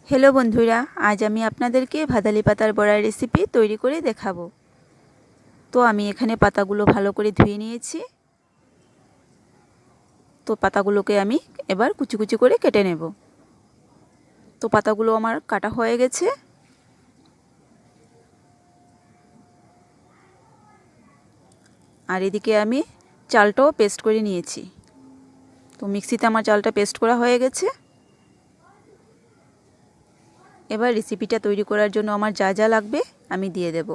Hello बंधुरा, आज आमी आपनादेरके भादाली पातार बड़ार रेसिपि तैरी करे देखाबो। तो आमी एखाने पातागुलो भालो करे धुए निয়েছি। तो पातागुलोके आमी एबार कुचि कुचि करे केटे नेब। तो पातागुलो आमार काटा हये गेছে। আর এদিকে আমি চালটাও পেস্ট করে নিয়েছি। তো মিক্সিতে আমার চালটা পেস্ট করা হয়ে গেছে। এবার রেসিপিটা তৈরি করার জন্য আমার যা যা লাগবে আমি দিয়ে দেব।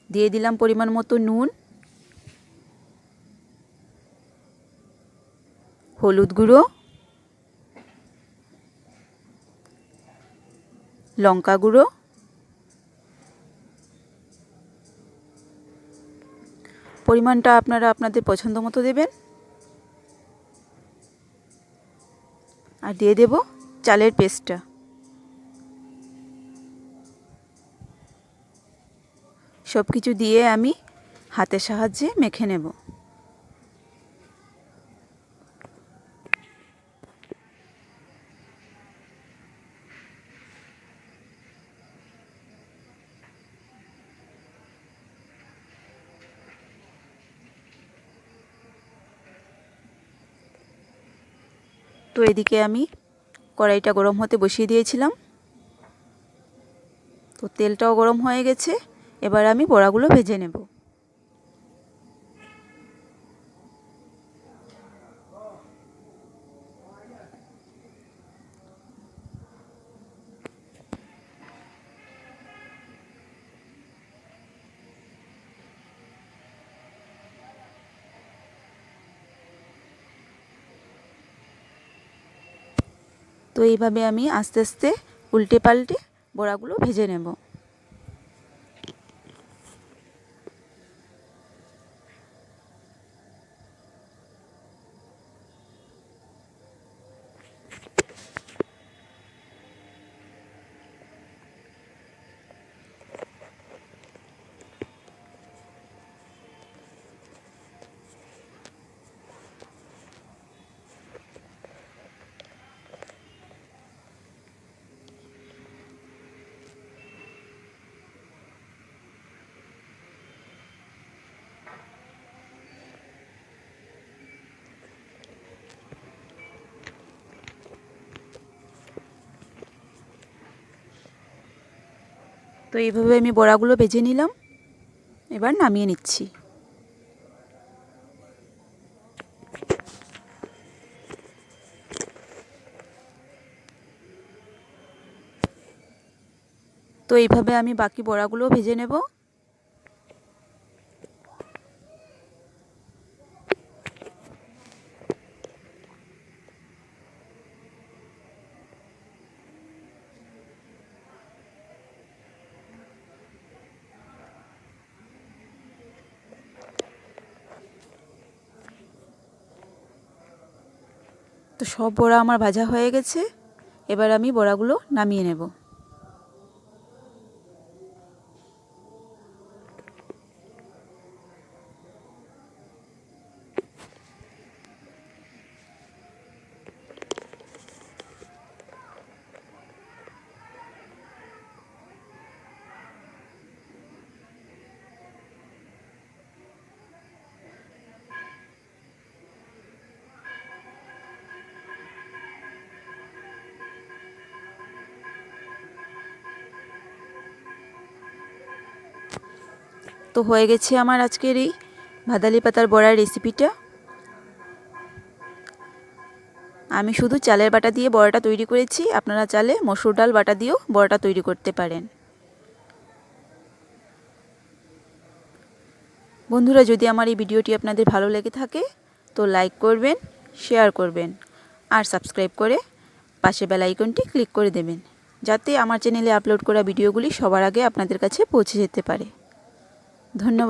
দিয়ে দিলাম পরিমাণ মতো নুন, হলুদ গুঁড়ো, লঙ্কা গুঁড়ো, পরিমাণটা আপনারা আপনাদের পছন্দ মতো দেবেন। আর দিয়ে দেব চালের পেস্টটা। সব কিছু দিয়ে আমি হাতের সাহায্যে মেখে নেব। তো এদিকে আমি কড়াইটা গরম হতে বসিয়ে দিয়েছিলাম। তো তেলটাও গরম হয়ে গেছে। এবার আমি বড়াগুলো ভেজে নেব। তো এইভাবে আমি আস্তে আস্তে উল্টে পাল্টে বড়াগুলো ভেজে নেব। তো এইভাবে আমি বড়াগুলো ভেজে নিলাম। এবার নামিয়ে নিচ্ছি। তো এইভাবে আমি বাকি বড়াগুলো ভেজে নেব। তো সব বড়া আমার ভাজা হয়ে গেছে। এবার আমি বড়াগুলো নামিয়ে নেব। তো হয়ে গেছে আমার আজকের এই ভাদালি পাতার বড়ার রেসিপিটা। আমি শুধু চালের বাটা দিয়ে বড়াটা তৈরি করেছি। আপনারা চালে মসুর ডাল বাটা দিয়েও বড়াটা তৈরি করতে পারেন। বন্ধুরা, যদি আমার এই ভিডিওটি আপনাদের ভালো লেগে থাকে তো লাইক করবেন, শেয়ার করবেন আর সাবস্ক্রাইব করে পাশে বেল আইকনটি ক্লিক করে দেবেন, যাতে আমার চ্যানেলে আপলোড করা ভিডিওগুলি সবার আগে আপনাদের কাছে পৌঁছে যেতে পারে। ধন্যবাদ।